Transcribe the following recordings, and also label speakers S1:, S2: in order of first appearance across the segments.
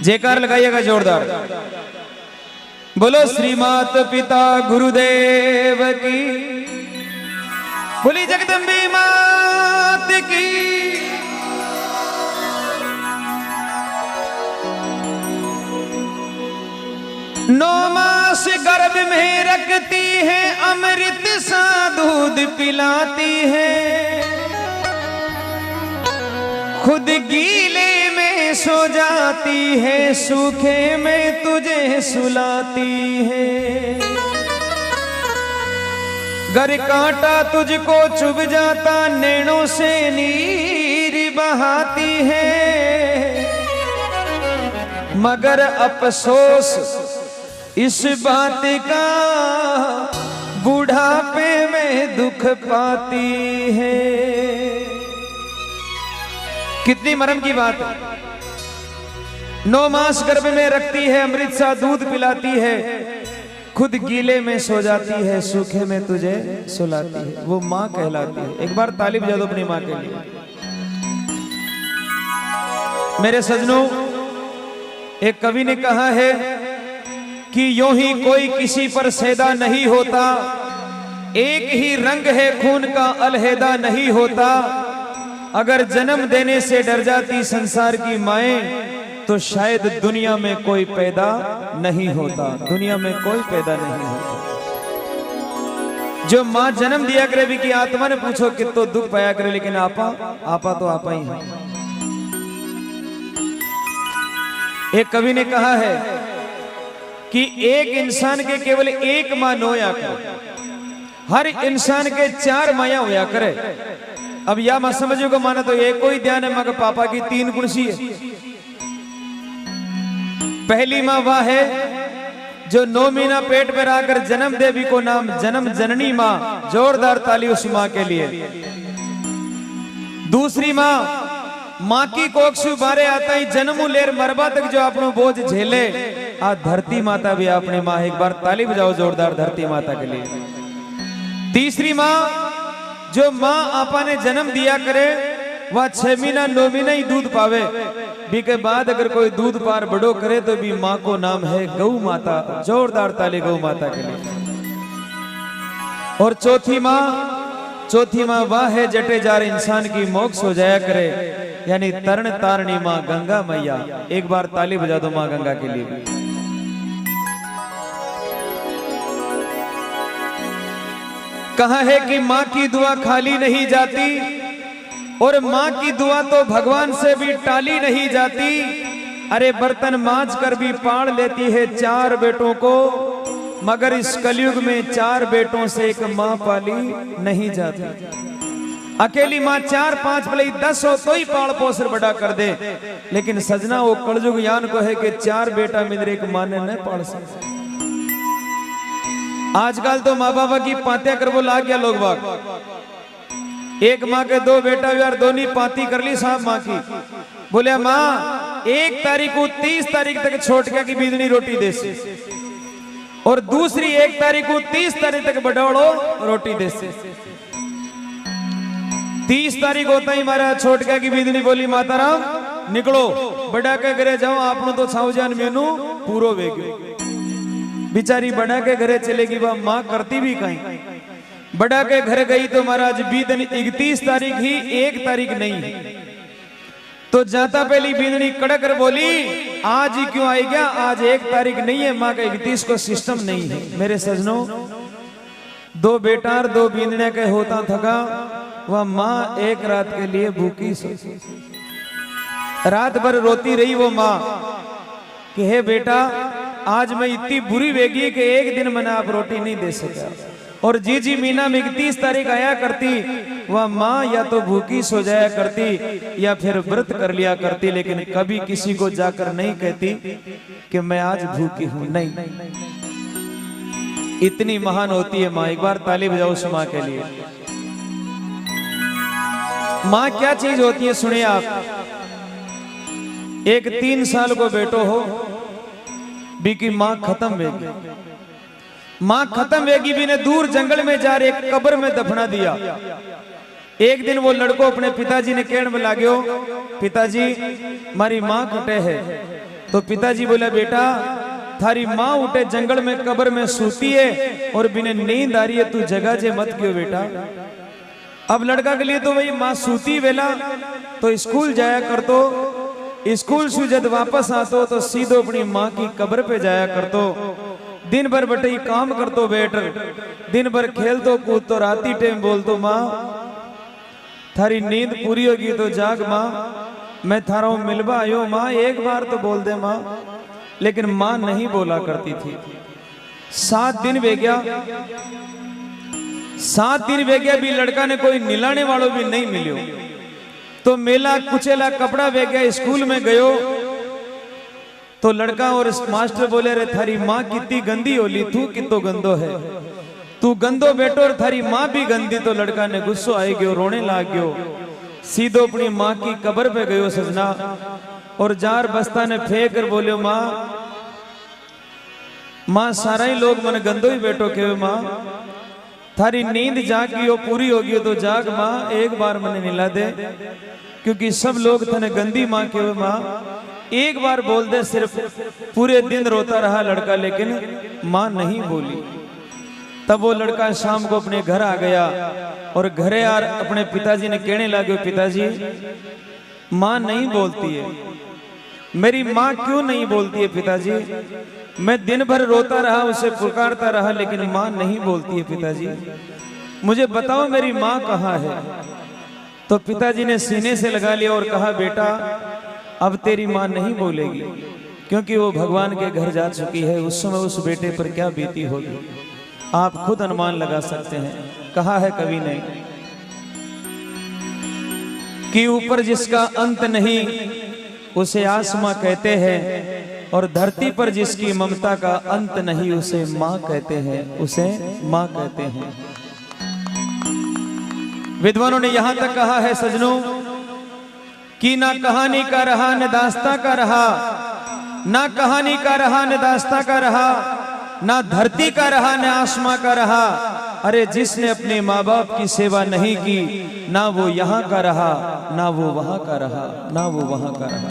S1: जयकार लगाइएगा जोरदार। बोलो श्री मात पिता गुरुदेव की, बोली जगदम्बे मात की। नौ मास गर्भ में रखती है, अमृत सा दूध पिलाती है, खुद गीले में सो जाती है, सूखे में तुझे सुलाती है। गर कांटा तुझको चुभ जाता, नैनों से नीर बहाती है, मगर अफसोस इस बात का, बुढ़ापे में दुख पाती है। कितनी मरम की बात है। 9 मास गर्भ में रखती है, अमृत सा दूध पिलाती है, खुद गीले में सो जाती है, सूखे में तुझे सुलाती है। वो माँ कहलाती है। एक बार ताली बजा दो अपनी माँ के लिए। मेरे सजनों, एक कवि ने कहा है कि यूं ही कोई किसी पर सैदा नहीं होता, एक ही रंग है खून का अलहदा नहीं होता। अगर जन्म देने से डर जाती संसार की माएं, तो शायद दुनिया में कोई पैदा नहीं होता, दुनिया में कोई पैदा नहीं होता। जो माँ जन्म दिया करे भी की आत्मा ने पूछो कि तो दुख पाया करे, लेकिन आपा तो आपा ही है। एक कवि ने कहा है कि एक इंसान के केवल एक माँ न होया करे, हर इंसान के 4 माया होया करे। अब या मैं समझो को माना तो एक कोई ध्यान है, मगर पापा की 3 गुण सी है। पहली माँ वह है जो 9 महीना पेट में रहकर जन्म देवी को नाम जन्म जननी माँ। जोरदार ताली उस माँ के लिए। दूसरी माँ की कोख से बारे आता ही जन्मू लेर मरबा तक जो अपनो बोझ झेले, आ धरती माता भी अपनी माँ। एक बार ताली बजाओ जोरदार धरती माता के लिए। तीसरी माँ, जो माँ आपा ने जन्म दिया करे, वह 6 महीना 9 महीना ही दूध पावे, भी के बाद अगर कोई दूध पार बड़ो करे तो भी माँ को नाम है गौ माता। जोरदार ताली गौ माता के लिए। और चौथी माँ वह है जटे जार इंसान की मोक्ष हो जाया करे, यानी तरण तारणी माँ गंगा मैया। एक बार ताली बजा दो माँ गंगा के लिए। कहा है कि माँ की दुआ खाली नहीं जाती, और माँ की दुआ तो भगवान से भी टाली नहीं जाती। अरे बर्तन मांज कर भी पाड़ लेती है 4 बेटों को, मगर इस कलयुग में 4 बेटों से एक माँ पाली नहीं जाती। अकेली माँ 4-5 भले 10 हो तो ही पाल पोसर बड़ा कर दे, लेकिन सजना वो कलयुग यान को है कि 4 बेटा मिल एक माँ ने न पाल सकते। आजकल तो माँ बाबा की पातियां कर वो ला गया लोग बाग। एक माँ के 2 बेटा यार, दोनों पाती कर ली साहब माँ की। बोले माँ 1 तारीख को 30 तारीख तक छोटका की बीजनी रोटी दे से, और दूसरी 1 तारीख को 30 तारीख तक बड़ौड़ो रोटी दे से। 30 तारीख होता ही हमारा छोटका की बीजनी बोली माता राम निकलो, बड़ा के घरे जाओ, आपने तो छाऊजान मेनू पूरो वेग्यो। बिचारी बड़ा के घरे चलेगी, वह माँ करती भी कहीं। बड़ा के घर गई तो महाराज बीतनी 31 तारीख ही, 1 तारीख नहीं। तो जाता पहली बींदनी कड़कर बोली आज ही क्यों आई गया, आज 1 तारीख नहीं है, माँ का 31 को सिस्टम नहीं है। मेरे सजनों, 2 बेटा और 2 बींदने के होता थका, वह माँ 1 रात के लिए भूखी सो, रात भर रोती रही वो माँ कि हे बेटा आज मैं इतनी बुरी वेगी कि 1 दिन मैंने आप रोटी नहीं दे सका। और जी मीना में 31 तारीख आया करती, वह माँ या तो भूखी सो जाया करती या फिर व्रत कर लिया करती, लेकिन कभी किसी को जाकर नहीं कहती कि मैं आज भूखी हूं। नहीं, इतनी महान होती है माँ। एक बार ताली बजाओ उस माँ के लिए। माँ क्या चीज होती है सुनिए आप। एक 3 साल को बेटो हो भी की माँ खत्म वेगी, माँ खत्म वेगी भी ने दूर जंगल में जा रहे कब्र में दफना दिया। एक दिन वो लड़को अपने पिताजी ने कहने में लाग्यो, पिताजी मारी माँ कटे है, तो पिताजी बोला बेटा थारी माँ उठे जंगल में कब्र में सूती है और बिना नींद आ रही है, तू जगह जे मत क्यों बेटा। अब लड़का के लिए तो वही माँ सूती वेला तो स्कूल जाया कर, तो स्कूल से जब वापस आतो तो सीधो अपनी माँ की कब्र पे जाया कर, तो दिन भर बटे काम कर तो बैठ, दिन भर खेल तो कूद तो राती टाइम बोल तो माँ थारी नींद पूरी होगी तो जाग माँ, मैं थारा मिलवा आयो माँ, एक बार तो बोल दे माँ। लेकिन माँ नहीं बोला करती थी। 7 दिन वे गया, 7 दिन वे गया भी लड़का ने कोई निलाने वालों भी नहीं मिलियो, तो मेला कुचेला कपड़ा वे गया, स्कूल में गयो तो लड़का और मास्टर बोले रे थारी माँ कितनी गंदी होली, तू कितो गंदो है, तू गंदो बेटो और थारी माँ भी गंदी। तो लड़का ने गुस्सो आई गयो, रोने लाग गयो, सीधो अपनी माँ की कब्र पे गयो सजना, और जार बस्ता ने फेंक कर बोलियो माँ, माँ सारा ही लोग मन गंदो ही बैठो के माँ, थारी नींद जागी हो पूरी होगी तो जाग माँ, एक बार मने निला दे, क्योंकि सब लोग थने गंदी माँ के माँ, एक बार बोल दे। सिर्फ पूरे दिन रोता रहा लड़का, लेकिन माँ नहीं बोली। तब वो लड़का शाम को अपने घर आ गया और घरे यार अपने पिताजी ने कहने लगे, पिताजी माँ नहीं बोलती है, मेरी माँ क्यों नहीं बोलती है पिताजी, मैं दिन भर रोता रहा, उसे पुकारता रहा, लेकिन माँ नहीं बोलती है पिताजी, मुझे बताओ मेरी माँ कहाँ है। तो पिताजी ने सीने से लगा लिया और कहा बेटा अब तेरी माँ नहीं बोलेगी, क्योंकि वो भगवान के घर जा चुकी है, उस समय उस बेटे पर क्या बीती होगी आप खुद अनुमान लगा सकते हैं। कहा है कवि ने कि ऊपर जिसका अंत नहीं उसे आसमां कहते हैं, और धरती पर जिसकी ममता का अंत नहीं उसे माँ कहते हैं, उसे माँ कहते हैं। विद्वानों ने यहां तक कहा है सजनों कि ना कहानी का रहा न दास्तां का रहा, ना कहानी का रहा न दास्तां का रहा, ना धरती का रहा न आसमां का रहा, अरे जिसने अपने माँ बाप की सेवा नहीं की, ना वो यहाँ का रहा ना वो वहां का रहा, ना वो वहां का रहा।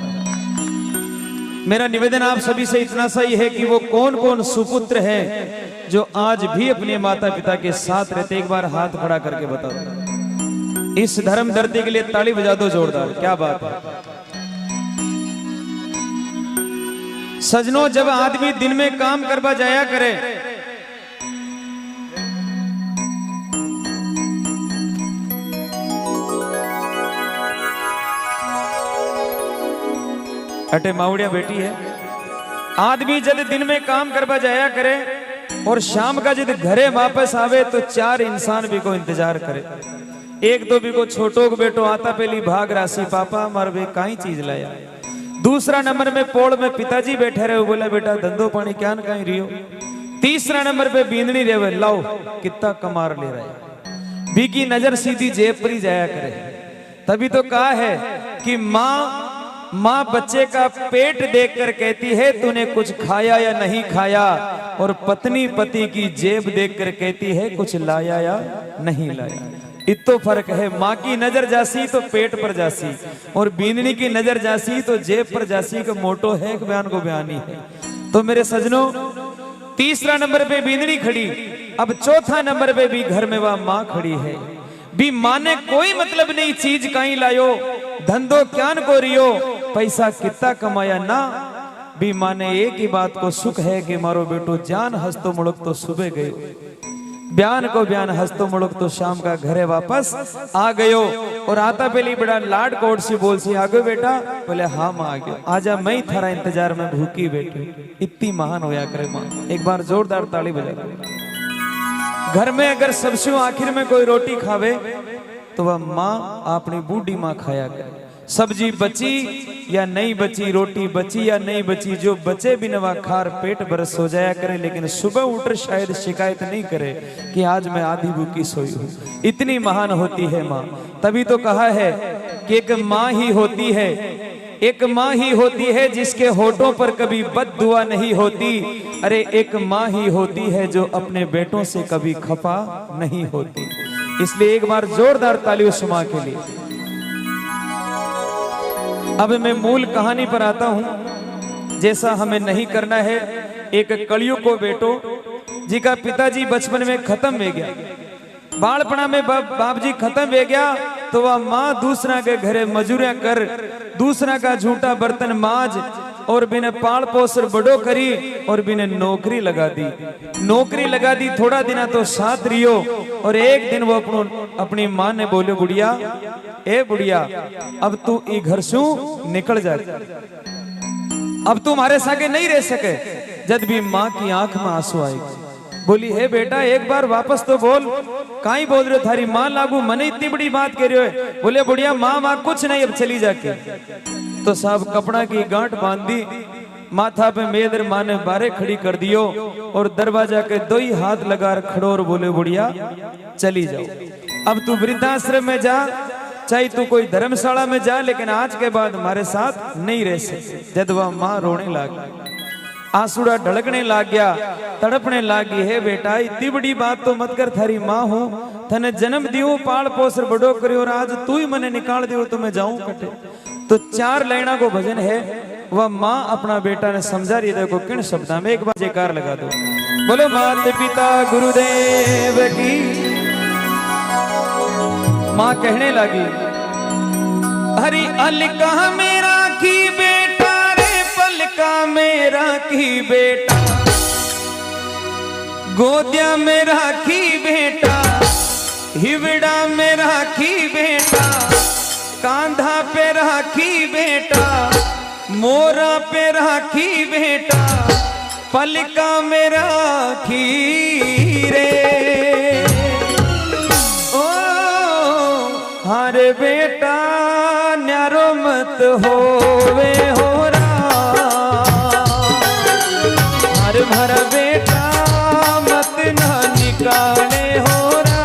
S1: मेरा निवेदन आप सभी से इतना सा ही है कि वो कौन कौन सुपुत्र है जो आज भी अपने माता पिता के साथ रहते, एक बार हाथ खड़ा करके बताओ। इस धर्म धरती के लिए ताली बजा दो जोरदार, क्या बात है। सजनों जब आदमी दिन में काम करवा जाया करे, अटे मावड़िया बेटी है, आदमी जब दिन में काम करवा जाया करे और शाम का जब घरे वापस आवे तो 4 इंसान भी को इंतजार करे। एक तो भी को छोटो को बेटो आता पहली भाग राशि पापा मार वे काई चीज लाया। दूसरा नंबर में पोड़ में पिताजी बैठे रहे, बोला बेटा धंधो पानी क्या न कहीं रियो। तीसरा नंबर पे बींदनी रेवे, लाओ कितना कमार ले रहा है, बी की नजर सीधी जेब पर ही जाया करे। तभी तो कहा है कि माँ बच्चे का पेट देखकर कहती है तूने कुछ खाया या नहीं खाया, और पत्नी पति की जेब देखकर कहती है कुछ लाया या नहीं लाया। इतो फर्क है, माँ की नजर जासी तो पेट पर जासी, और बीननी की नजर जासी तो जेब पर जासी का मोटो है, एक बयान को बयानी है। तो मेरे सजनों तीसरा नंबर पे बीननी खड़ी, अब चौथा नंबर पे भी घर में वह माँ खड़ी है। भी माँ ने कोई मतलब नहीं चीज कहीं लायो, धंधो क्यान को रियो, पैसा कितना कमाया ना, भी माँ ने एक ही बात को सुख है कि मारो बेटो जान हंसतो मुड़क तो सुबह गयो, बयान को बयान हंसतो मुड़क तो शाम का घरे वापस आ गयो। और आता पहले बड़ा लाड कोड सी बोल सी, आ गयो बेटा, बोले हाँ माँ आ गयो, आजा मैं ही थारा इंतजार में भूखी बैठी। इतनी महान होया करे माँ, एक बार जोरदार ताली बजा दो। घर में अगर सबसे आखिर में कोई रोटी खावे तो वह माँ अपनी बूढ़ी माँ खाया करे। सब्जी बची या नहीं बची, रोटी बची या नहीं बची, जो बचे भी नवा खार पेट बरस हो जाया करे, लेकिन सुबह उठ शायद शिकायत नहीं करे कि आज मैं आधी भूखी सोई हूँ। इतनी महान होती है माँ। तभी तो कहा है कि एक माँ ही होती है, एक माँ ही होती है जिसके होठों पर कभी बद्दुआ नहीं होती। अरे एक माँ ही होती है जो अपने बेटों से कभी खफा नहीं होती। इसलिए एक बार जोरदार ताली उस माँ के लिए। अब मैं मूल कहानी पर आता हूं। जैसा हमें नहीं करना है। एक कलयुग को बेटो जी का पिताजी बचपन में खत्म हो गया, बालपना में बाप जी खत्म हो गया, तो वह माँ दूसरा के घरे मजूरिया कर, दूसरा का झूठा बर्तन माज और बिने पाल पोसर बड़ो करी और बिने नौकरी लगा दी। नौकरी लगा दी, थोड़ा दिन तो साथ रियो और एक दिन वो अपनी माँ ने बोले, बुढ़िया ए बुढ़िया, अब तू ई घर से निकल जा, अब तू हमारे सागे नहीं रह सके। जब भी माँ की आंख में आंसू आएगी, बोली हे बेटा एक बार वापस तो बोल, काई बोल रहे हो, थारी माँ लागू मने इतनी बड़ी बात कह रहे हो। बोले बुढ़िया माँ कुछ नहीं, अब चली जाके। तो साहब कपड़ा की गांठ बांध दी, माथा पे मेदर माँ ने बारे खड़ी कर दियो और दरवाजा के दो ही हाथ लगा खड़ो और बोले बुढ़िया चली जाओ, अब तू वृद्धाश्रम में जा, चाहे तू कोई धर्मशाला में जा, लेकिन आज के बाद हमारे साथ नहीं रह सकते। जब वह माँ रोने लगी, आंसुड़ा ढड़कने लग गया, तड़पने लगी, है बेटा इतनी बड़ी बात तो मत कर, थारी माँ हो, थने जन्म दियो, पाल पोसर बड़ो करियो और आज तू ही मने निकाल दियो तो मैं जाऊं कटे। तो 4 लाइना को भजन है, वह माँ अपना बेटा ने समझा रही, देखो किन शब्दा में, एक बार जयकार लगा दो, बोलो मात पिता गुरुदेव की। माँ कहने लगी, हरी अलका मेरा की बेटा रे, पलका मेरा की बेटा, गोदिया मेरा की बेटा, हिवड़ा मेरा की बेटा, कांधा पे राखी बेटा, मोरा पे राखी बेटा, पलका में राखी रे। ओ हरे बेटा न्यारो मत होवे होरा, हर भरा बेटा मत ना निकाले होरा।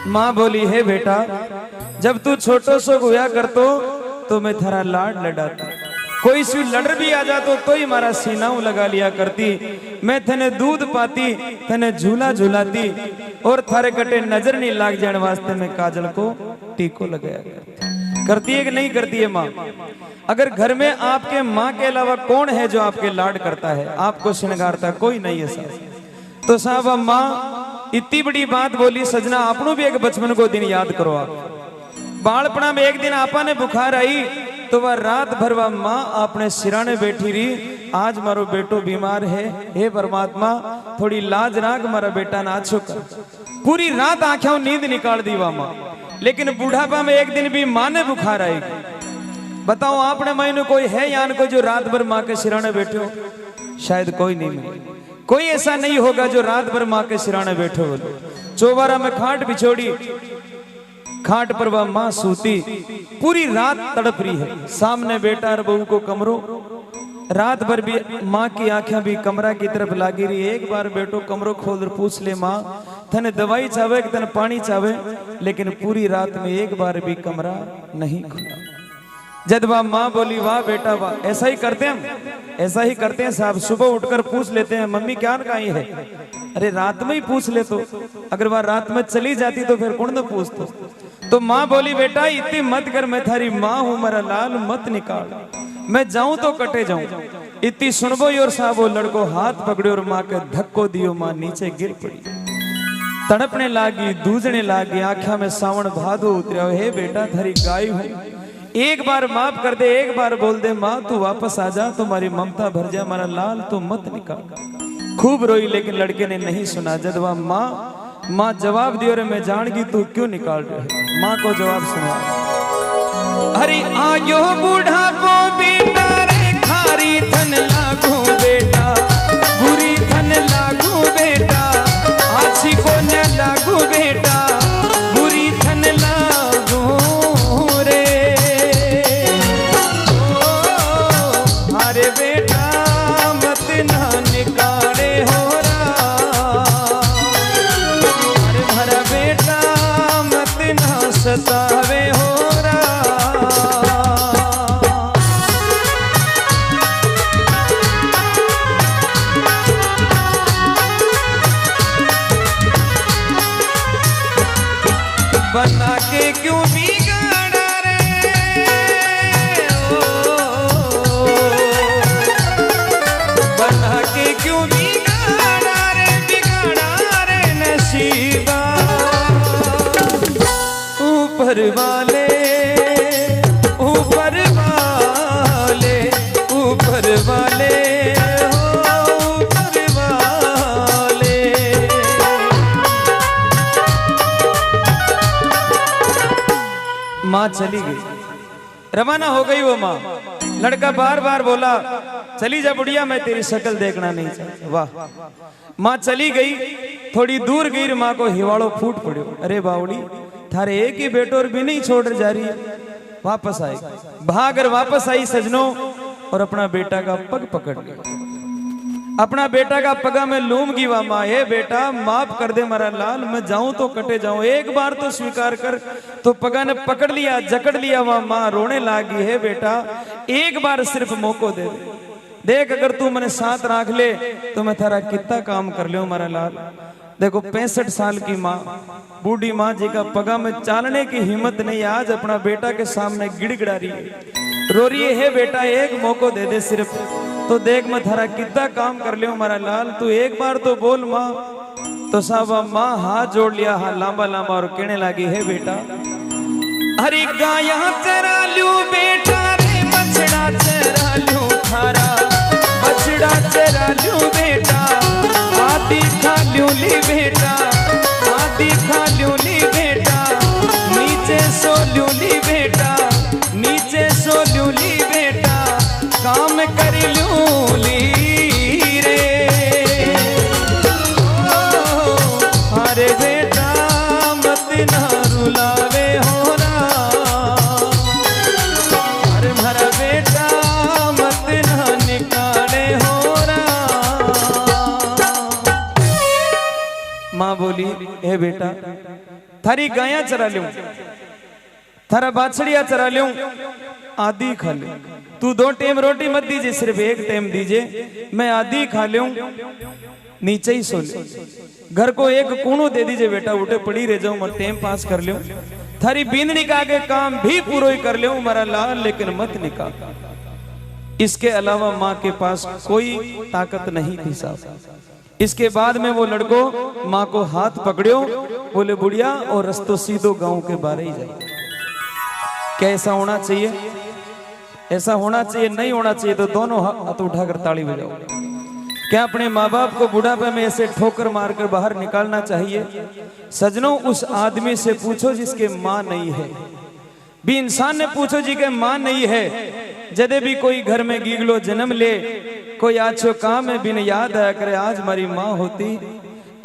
S1: माँ बोली है बेटा, जब तू छोटो सो हुआ करतो तो मैं थारा लाड लड़ाती, कोई सी लड़ भी आ जातो तो ही हमारा सीनाऊ लगा लिया करती, मैं थने दूध पाती, थने झूला झूलाती और थारे कटे नजर नहीं लाग जाने वास्ते मैं काजल को टीको लगाया करती है कि नहीं करती है माँ? अगर घर में आपके माँ के अलावा कौन है जो आपके लाड करता है, आपको श्रृंगारता, कोई नहीं है साहब। तो साहब माँ इतनी बड़ी बात बोली, सजना आपनों भी एक बचपन को दिन याद करो। आप बालपना में एक दिन आपा ने बुखार आई तो वह रात भर वह माँ आपने सिराने बैठी रही, आज मारो बेटो बीमार है, हे परमात्मा थोड़ी लाज राख, मारा बेटा ना छुकर। पूरी रात आंखों नींद निकाल दी वह माँ, लेकिन बुढ़ापा में एक दिन भी माँ ने बुखार आएगी। बताओ आपने मैंने कोई है यान कोई जो रात भर माँ के सिराने बैठे हो? शायद कोई नहीं, कोई ऐसा नहीं होगा जो रात भर माँ के सिराने बैठे हो। चौबारा में खाट बिछोड़ी, खाट पर वह माँ सूती, पूरी रात तड़प रही है। सामने बेटा और बहू को कमरो, रात भर भी माँ की आंखें भी कमरा की तरफ लागी रही। एक बार बेटो कमरो खोल कर पूछ ले माँ तने दवाई चावे कि तने पानी चावे, लेकिन पूरी रात में एक बार भी कमरा नहीं खुला। जब वह माँ बोली वाह बेटा वाह, ऐसा ही करते हैं, ऐसा ही करते हैं साहब, सुबह उठकर पूछ लेते हैं मम्मी क्या कहीं है। अरे रात में ही पूछ ले, तो अगर वह रात में चली जाती तो फिर कौन न पूछतो। तो माँ बोली बेटा इतनी मत कर, मैं थारी माँ हूं, मेरा लाल मत निकाल, मैं जाऊं तो कटे जाऊं। इतनी सुनबो और साहब वो लड़को हाथ पकड़ो और माँ के धक्को दियो, माँ नीचे गिर पड़ी, तड़पने लागी, दूजने लागी, आंखों में सावन भादो उतरा। हे बेटा थारी गाय हूं, एक बार माफ कर दे, एक बार बोल दे माँ तू वापस आ जा, तुम्हारी ममता भर जा, हमारा लाल तू मत निकाल। खूब रोई लेकिन लड़के ने नहीं सुना। जब वह माँ जवाब दियो रे मैं जान गई तू क्यों निकाल रहे। माँ को जवाब सुना, अरे आयो बूढ़ा को बेटा रे, खारी थन लागू बेटा, बुरी थन लागू बेटा, आछी को न लागू बेटा, बुरी थन लागू रे। अरे बेटा मत ना निकाले हो रहा, अरे भरा बेटा मत ना सतावे हो रहा। बना के क्यों बिगाड़ा रे, बना के क्यों बिगाड़ा रे, बिगाड़ा रे नसीबा। ऊपर वाले ऊपर वाले ऊपर वाले ऊपर वाले। माँ चली गई, रवाना हो गई वो माँ। लड़का बार बार बोला चली जा बुढ़िया, मैं तेरी शक्ल देखना नहीं चाहता। वाह, माँ चली गई, थोड़ी दूर गई, माँ को हिवाड़ो फूट पड़ो। अरे बावड़ी थारे एक ही बेटो और भी नहीं छोड़ जा रही है। वापस आई, भागर वापस आई सजनों, और अपना बेटा का पग पकड़ लिया, अपना बेटा का पगा में लूमगी। वाह माँ, हे बेटा माफ कर दे मेरा लाल, मैं जाऊं तो कटे जाऊं, एक बार तो स्वीकार कर। तो पगा ने पकड़ लिया, जकड़ लिया। वाह माँ रोने लागी, हे बेटा एक बार सिर्फ मौको दे देख, अगर तू मैंने साथ रख ले तो मैं थारा कितना काम कर लियो मेरा लाल। देखो 65 साल की माँ, बूढ़ी माँ जी का पगा में चालने की हिम्मत नहीं, आज अपना बेटा के सामने गिड़गिड़ा रही है, रो रही है। हे बेटा एक मौको दे दे सिर्फ, तो देख मैं थारा कितना काम कर लियो मेरा लाल, तू एक बार तो बोल माँ। तो साहब माँ हाथ जोड़ लिया, हाँ लांबा लांबा, और कहने लगी हे बेटा हरी गाया चरा लू बेटा रे, बछड़ा चरा लू थारा, बछड़ा चरा लू बेटा, आदि खा लू ली बेटा, आदि खा लू ली बेटा, नीचे सो लू ली बेटा, नीचे सो लू ली बेटा, काम कर लू ली रे। अरे बेटा मत ना रुलावे हो रहा, अरे भरा बेटा मत ना निकाले हो रहा। माँ बोली हे बेटा थारी गाया चरा लूं, थारा बाछड़िया चरा लूं, आधी खा लूं, तू 2 टाइम रोटी मत दीजिए, सिर्फ 1 टाइम दीजिए, मैं आधी खा लूं, नीचे ही सो लूं, घर को एक कूणो दे दीजिए बेटा, उठे पड़ी रह जाऊं, मैं टाइम पास कर लूं, थारी बींदनी का के काम भी पूरा ही कर लूं मेरा लाल, लेकिन मत निकाल। इसके अलावा माँ के पास कोई ताकत नहीं थी साहब। इसके बाद में वो लड़को माँ को हाथ पकड़ियो, बोले बुढ़िया और रस्तो सीधो गांव के बारे ही जाए। क्या ऐसा होना चाहिए? ऐसा होना चाहिए? नहीं होना चाहिए तो दोनों हाथ उठाकर ताली बजाओ। क्या अपने माँ बाप को बुढ़ापे में ऐसे ठोकर मारकर बाहर निकालना चाहिए? सजनों उस आदमी से पूछो जिसके माँ नहीं है, भी इंसान ने पूछो जी के माँ नहीं है। जदे भी कोई घर में गीगलो जन्म ले, कोई आछो काम में बिन याद आया करे आज हमारी माँ होती,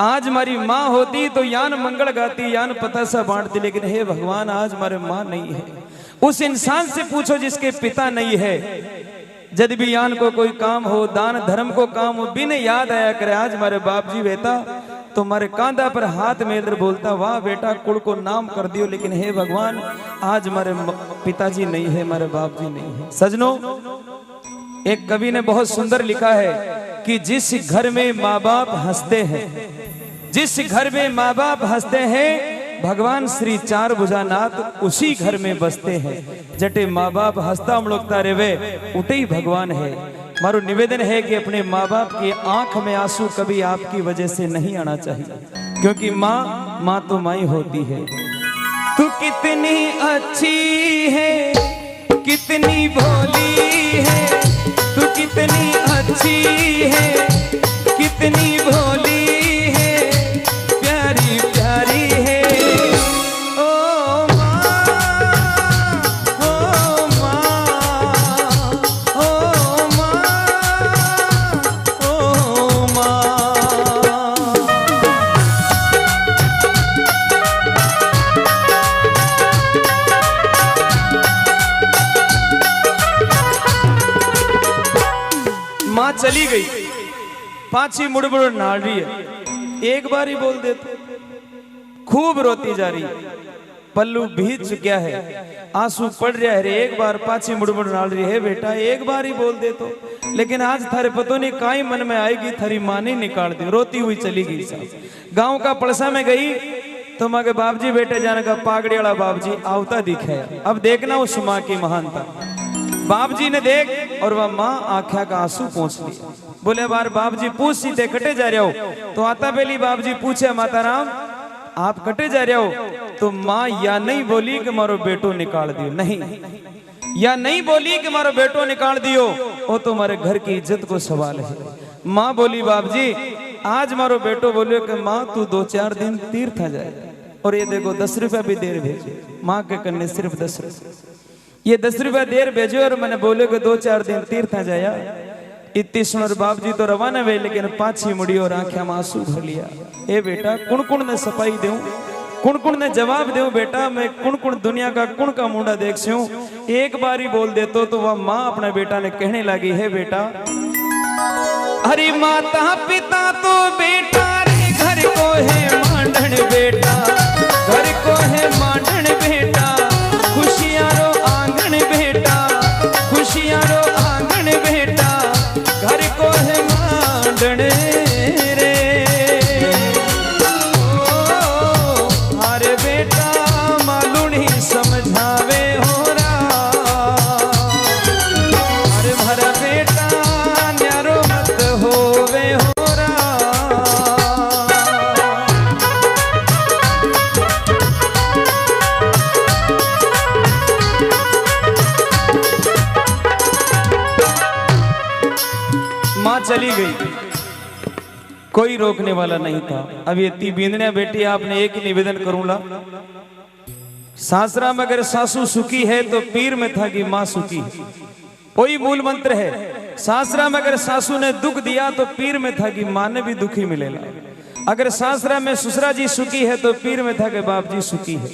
S1: आज हमारी माँ होती तो यान मंगल गाती, यान पता सा बांटती, लेकिन हे भगवान आज हमारे माँ नहीं है। उस इंसान से पूछो जिसके पिता नहीं है, जब भी यान को कोई काम हो, दान धर्म को काम हो, बिन याद आया करे आज हमारे बाप जी बेटा, तो हमारे कांधा पर हाथ मेलकर बोलता वाह बेटा कुल को नाम कर दियो, लेकिन हे भगवान आज हमारे पिताजी नहीं है, हमारे बाप जी नहीं है। सजनों, एक कवि ने बहुत सुंदर लिखा है कि जिस घर में माँ बाप हंसते हैं, जिस घर में माँ बाप हंसते हैं, भगवान श्री चार भुजानाथ उसी घर में बसते हैं। जटे माँ बाप हंसता उमड़कता रेवे उठे ही भगवान है। मारो निवेदन है कि अपने माँ बाप की आंख में आंसू कभी आपकी वजह से नहीं आना चाहिए, क्योंकि माँ तो माँ ही होती है। तू कितनी अच्छी है, कितनी भोली है, तू कितनी अच्छी है, कितनी भोली है, प्यारी प्यारी है। ओ माँ, ओ माँ, ओ माँ, ओ माँ। माँ चली गई, पाछी मुड़ मुड़ नाड़ रही है, एक बार ही बोल दे तो खूब रोती जा रही है, पल्लू भीज चुका है, आंसू पड़ रहा है, एक बार पाछी मुड़ मुड़ नाड़ रही है, बेटा एक बार ही बोल दे तो। लेकिन आज थारे पतो नहीं काई मन में आएगी, थारी माँ ने निकाल दी, रोती हुई चली गई। गांव का पड़सा में गई तो माँ के बाप जी बेटे जाने का पागड़ी वाला बाप जी आवता दिखे। अब देखना उस माँ की महानता। बाप जी ने देख और वह माँ आंखा का आंसू पहुंच लिया। बोले बार बाप जी पूछ सीधे कटे जा रहे हो, तो आता पहली बाप जी पूछे माता राम आप कटे जा रहे हो, तो माँ या नहीं बोली कि मारो बेटो निकाल दियो, नहीं, या नहीं बोली कि मारो बेटो निकाल दियो, वो तुम्हारे घर की इज्जत को सवाल है। माँ बोली बाप जी आज मारो बेटो बोलियो कि माँ तू 2-4 दिन तीर्थ आ जाए, और ये देखो 10 रुपया भी देर भेजे, माँ के कन्ने सिर्फ 10 रुपये, ये 10 रुपया देर भेजो और मैंने बोले कि 2-4 दिन तीर्थ आ जाया। इतनी सुनर बाप जी तो रवाना हुए, लेकिन पाछी मुड़ी और आंखें में आंसू भर लिया। ए बेटा कुण कुण ने सफाई दूं, कुण कुण ने जवाब दूं, बेटा मैं कुण कुण दुनिया का कुण का मुंडा देख सूं, एक बार ही बोल दे तो वह माँ अपने बेटा ने कहने लगी है बेटा अरे माता पिता तो बेटा रे घर को है मांडन बेटा, घर को है मांडन बेटा, खुशियां रो आंगन बेटा, खुशियां रो आंगन बेटा, घर को है मांडन रे। ओ अरे बेटा मालूनी समझावे हो रहा, अरे भरा बेटा न्यारो मत होवे हो रहा। माँ चली गई, कोई रोकने वाला नहीं था। अब ये ती बींदने बेटी आपने एक ही निवेदन करूंगा, सासरा में अगर सासू सुखी है तो पीर में था कि माँ सुखी है, वही मूल मंत्र है। सासरा में अगर सासू ने दुख दिया तो पीर में था कि माँ ने भी दुखी मिलेगा। अगर सासरा में ससुरा जी सुखी है तो पीर में था कि बाप जी सुखी है।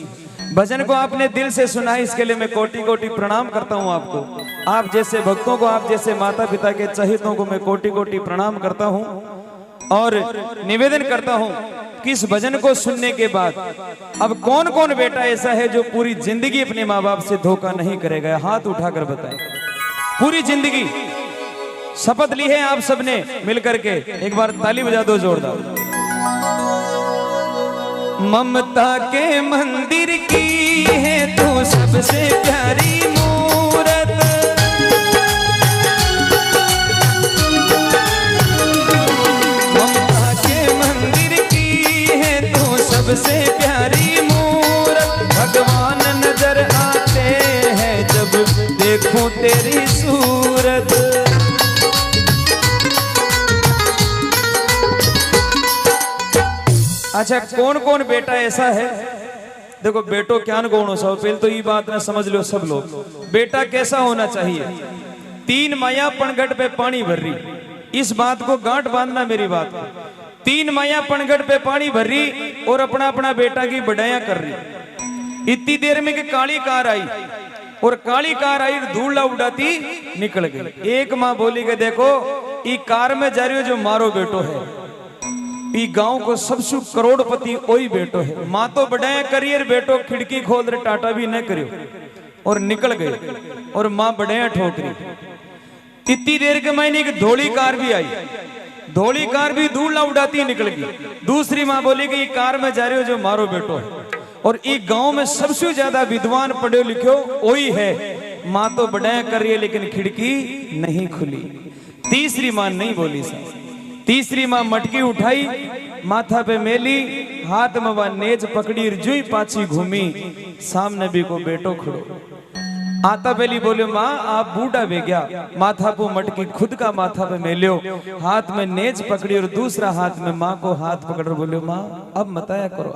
S1: भजन को आपने दिल से सुना है, इसके लिए मैं कोटि कोटि प्रणाम करता हूं आपको। आप जैसे भक्तों को, आप जैसे माता पिता के चहितों को मैं कोटि कोटि प्रणाम करता हूं और निवेदन करता हूं कि इस भजन को सुनने के बाद अब कौन कौन बेटा ऐसा है जो पूरी जिंदगी अपने माँ बाप से धोखा नहीं करेगा, हाथ उठाकर बताएं। पूरी जिंदगी शपथ ली है आप सबने मिलकर के, एक बार ताली बजा दो जोरदार। ममता के मंदिर की है तू सबसे प्यारी मूरत, ममता के मंदिर की है तू सबसे प्यारी मूरत, भगवान नजर आते हैं जब देखूं तेरी सूरत। अच्छा कौन कौन बेटा ऐसा है, देखो बेटो क्या गुण हो, पहले तो ये बात ना समझ लो सब लोग, बेटा कैसा होना चाहिए। 3 माया पनघट पे पानी भर रही, इस बात को गांठ बांधना मेरी बात को। तीन माया पनगढ़ पे पानी भर रही और अपना अपना बेटा की बढ़ाया कर रही। इतनी देर में कि काली कार आई और काली कार आई धूला उड़ाती निकल गई। एक माँ बोली कि देखो ई कार में जा रही हो जो मारो बेटो है, ई गांव को सबसे करोड़पति वही बेटो है। माँ तो बढ़ाया करियर बेटो खिड़की खोल रहे टाटा भी न करियो और निकल गए और माँ बढ़ाया ठोकरी। इतनी देर के महीने एक धोली कार भी आई, धोली कार भी धूला उड़ाती निकल गई। दूसरी माँ बोली कि ये कार में जा रही हो जो मारो बेटो है और एक गांव में सबसे ज्यादा विद्वान पढ़े लिखे वही है। माँ तो बढ़ाया कर रही है लेकिन खिड़की नहीं खुली। तीसरी माँ नहीं बोली साहब। तीसरी माँ मटकी उठाई, माथा पे मेली, हाथ में वह नेज पकड़ी, जुई पाछी घूमी, सामने भी को बेटो खड़ो। आता पहली बोले माँ आप बूढ़ा वे गया, माथा को मटकी खुद का माथा पे मेलियो, हाथ में नेज पकड़ी और दूसरा हाथ में माँ को हाथ पकड़ बोले माँ अब मत आया करो,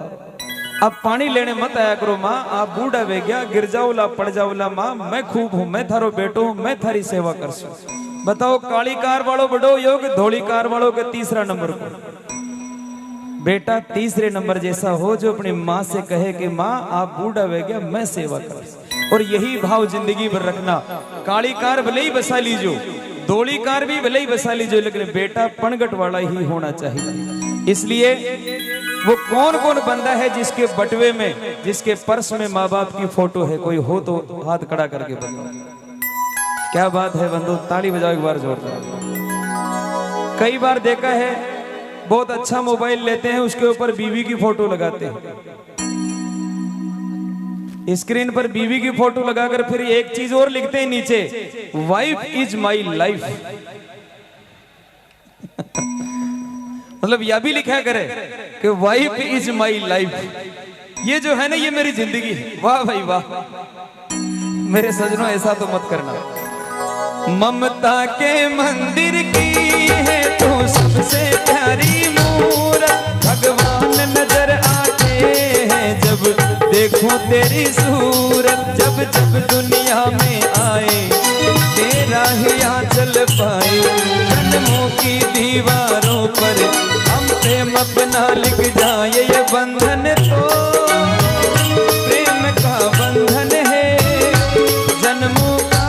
S1: अब पानी लेने मत आया करो माँ, आप बूढ़ा वे गया, गिर जाओला पड़ जाओला माँ, मैं खूब हूँ, मैं थारो बेटो हूँ, मैं थारी सेवा कर सू। बताओ काली कार वालों बड़ो योग, धोली कार वालों के तीसरा नंबर को बेटा तीसरे नंबर जैसा हो जो अपनी माँ से कहे कि माँ आप बूढ़ा वे गया, मैं सेवा कर। और यही भाव जिंदगी भर रखना। काली कार भले ही बसा लीजो, धोली कार भी भले ही बसा लीजो, लेकिन बेटा पनगट वाला ही होना चाहिए। इसलिए वो कौन कौन बंदा है जिसके बटवे में, जिसके पर्स में माँ बाप की फोटो है? कोई हो तो हाथ खड़ा करके बताओ। क्या बात है बंधु, ताली बजाओ एक बार जोरदार। कई बार देखा है बहुत अच्छा मोबाइल लेते हैं, उसके ऊपर बीवी की फोटो लगाते हैं, स्क्रीन पर बीवी की फोटो लगाकर फिर एक चीज और लिखते हैं नीचे, वाइफ इज माई लाइफ। मतलब यह भी लिखा करे कि वाइफ इज माई लाइफ, ये जो है ना ये मेरी जिंदगी है। वाह भाई वाह। मेरे सजनों ऐसा तो मत करना। ममता के मंदिर की है तू सबसे प्यारी मूरत, भगवान नजर आते हैं जब देखूं तेरी सूरत, जब जब दुनिया में आए तेरा ही आंचल पाए, जन्मों की दीवारों पर हम प्रेम अपना लिख जाए, ये बंधन तो प्रेम का बंधन है, जन्मों का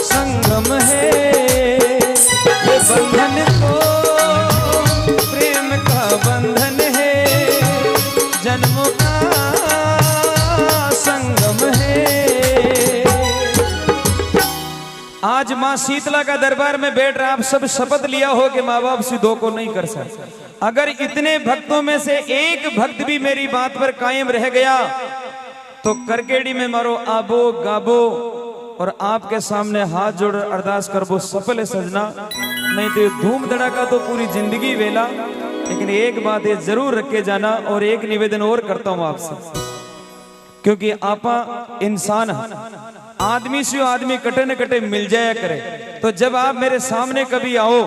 S1: संगम है, ये बंधन तो प्रेम का बंधन है, जन्मों का संगम है। आज मां शीतला का दरबार में बैठ रहा, आप सब शपथ लिया हो कि माँ बाप से दो को नहीं कर सकते। अगर इतने भक्तों में से एक भक्त भी मेरी बात पर कायम रह गया तो करकेड़ी में मारो आबो गाबो और आपके सामने हाथ जोड़ अरदास करबो सफल सजना, नहीं तो धूम धड़ाका तो पूरी जिंदगी वेला। लेकिन एक बात ये जरूर रख के जाना, और एक निवेदन और करता हूं आपसे, क्योंकि आपा इंसान आदमी से आदमी कटे न कटे मिल जाया करे, तो जब आप मेरे सामने कभी आओ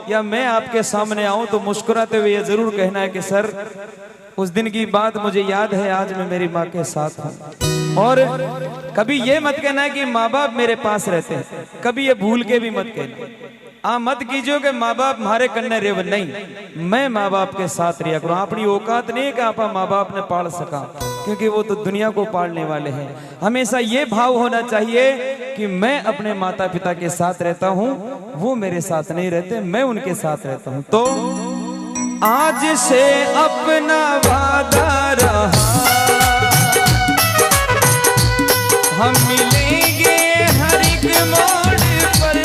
S1: या मैं आपके सामने आऊं तो मुस्कुराते हुए ये जरूर कहना है कि सर उस दिन की बात मुझे याद है, आज मैं मेरी माँ के साथ हूँ। और कभी ये मत कहना है कि माँ बाप मेरे पास रहते हैं, कभी ये भूल के भी मत कहना। मत कीजिए कि माँ बाप हमारे कन्ने रेव, नहीं, मैं माँ बाप के साथ रिया करूँ। अपनी औकात नहीं है कि आप माँ बाप ने पाल सका, क्योंकि वो तो दुनिया को पालने वाले हैं। हमेशा ये भाव होना चाहिए कि मैं अपने माता पिता के साथ रहता हूँ, वो मेरे साथ नहीं रहते, मैं उनके साथ रहता हूँ। तो आज से अपना वादा रहा, हम मिलेंगे हर एक मोड़ पर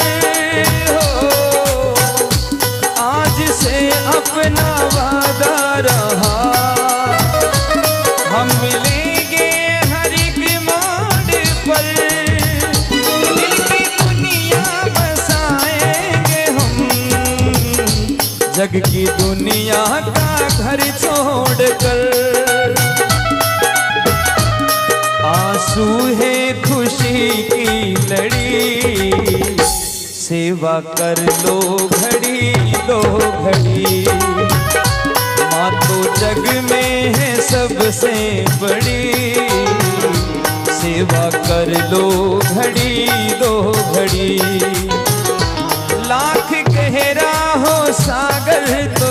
S1: हो, आज से अपना वादा रहा, हम मिलेंगे हर एक मोड़ पर, दिल की दुनिया बसाएंगे हम, जग की दुनिया का घर छोड़कर, आंसू है खुशी की लड़ी, सेवा कर लो घड़ी दो घड़ी, माँ तो जग में है सबसे बड़ी, सेवा कर लो घड़ी दो घड़ी, लाख गहरा हो सागर तो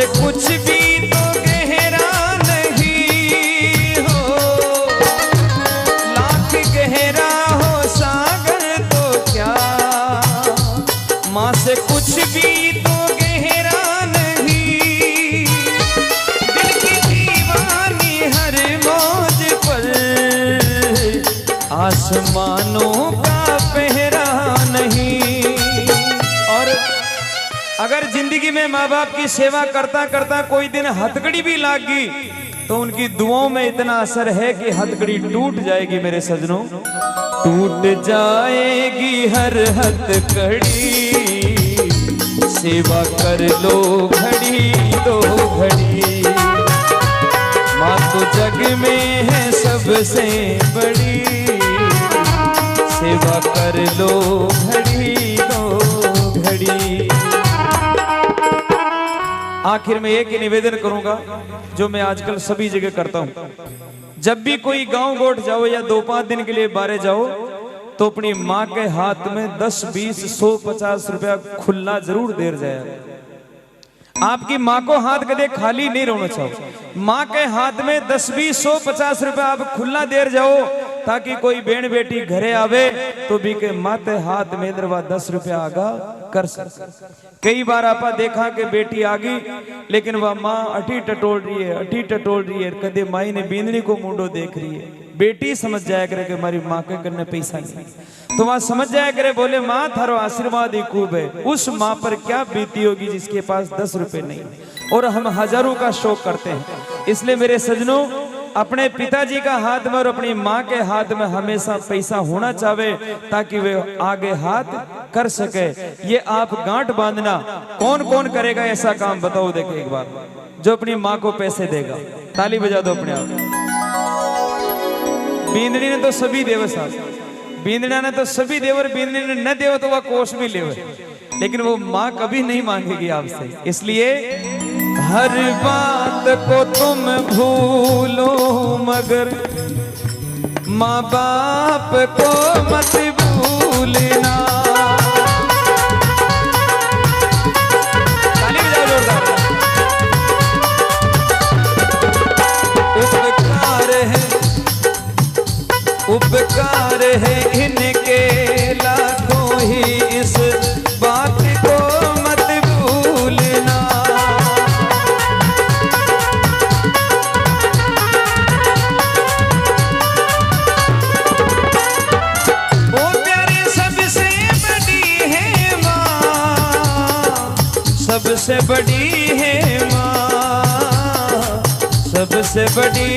S1: से कुछ भी तो गहरा नहीं हो, लाख गहरा हो सागर तो क्या, माँ से कुछ भी तो गहरा नहीं, दिल की दीवानी हर मौज पर आसमानों का पहरा नहीं। और अगर जिंदगी में माँ बाप की सेवा करता करता कोई दिन हथकड़ी भी लाग गई तो उनकी दुआओं में इतना असर है कि हथकड़ी टूट जाएगी मेरे सजनों, टूट जाएगी हर हथकड़ी, सेवा कर लो घड़ी दो घड़ी, माँ तो जग में है सबसे बड़ी, सेवा कर लो घड़ी दो घड़ी। आखिर में एक ही निवेदन करूंगा जो मैं आजकल सभी जगह करता हूं, जब भी कोई गांव गोठ जाओ या 2-5 दिन के लिए बाहर जाओ तो अपनी माँ के हाथ में 10, 20, 100, 50 रुपया खुला जरूर देर जाए। आपकी माँ को हाथ कदे खाली नहीं रहना चाहो, माँ के हाथ में 10, 20, 100, 50 रुपया आप खुला देर जाओ ताकि कोई बेण बेटी घरे आवे तो भी के माते हाथ में दरवा 10 रुपया आगा कर सके। कई बार आपा देखा कि बेटी आ गई लेकिन वह माँ अटी टटोल रही है, अटी टटोल रही है, कदे माई ने बींदनी को मुंडो देख रही है। बेटी समझ जाया करे कि हमारी माँ के करने पैसा नहीं, तो वहां समझ जाया करे बोले माँ थारो आशीर्वाद ही खूब है। उस माँ पर क्या बीती होगी जिसके पास 10 रुपए नहीं, और हम हजारों का शौक करते हैं। इसलिए मेरे सजनों, अपने पिताजी का हाथ में और अपनी माँ के हाथ में हमेशा पैसा होना चाहिए ताकि वे आगे हाथ कर सके। ये आप गांठ बांधना, कौन कौन करेगा ऐसा काम बताओ देखे एक बार, जो अपनी माँ को पैसे देगा। ताली बजा दो अपने आप। बींदड़ी ने तो सभी देव साहब, बींदड़ा ने तो सभी देवर, बींदड़ी ने न देव तो वह कोष भी लेवे, लेकिन वो माँ कभी नहीं मांगेगी आपसे। इसलिए हर बात को तुम भूलो मगर माँ बाप को मत भूलना। ताली बजाओ जोरदार। उपकार है इनके लाखों ही, इस बात को मत भूलना। वो प्यारे सबसे बड़ी है माँ, सबसे बड़ी है माँ, सबसे बड़ी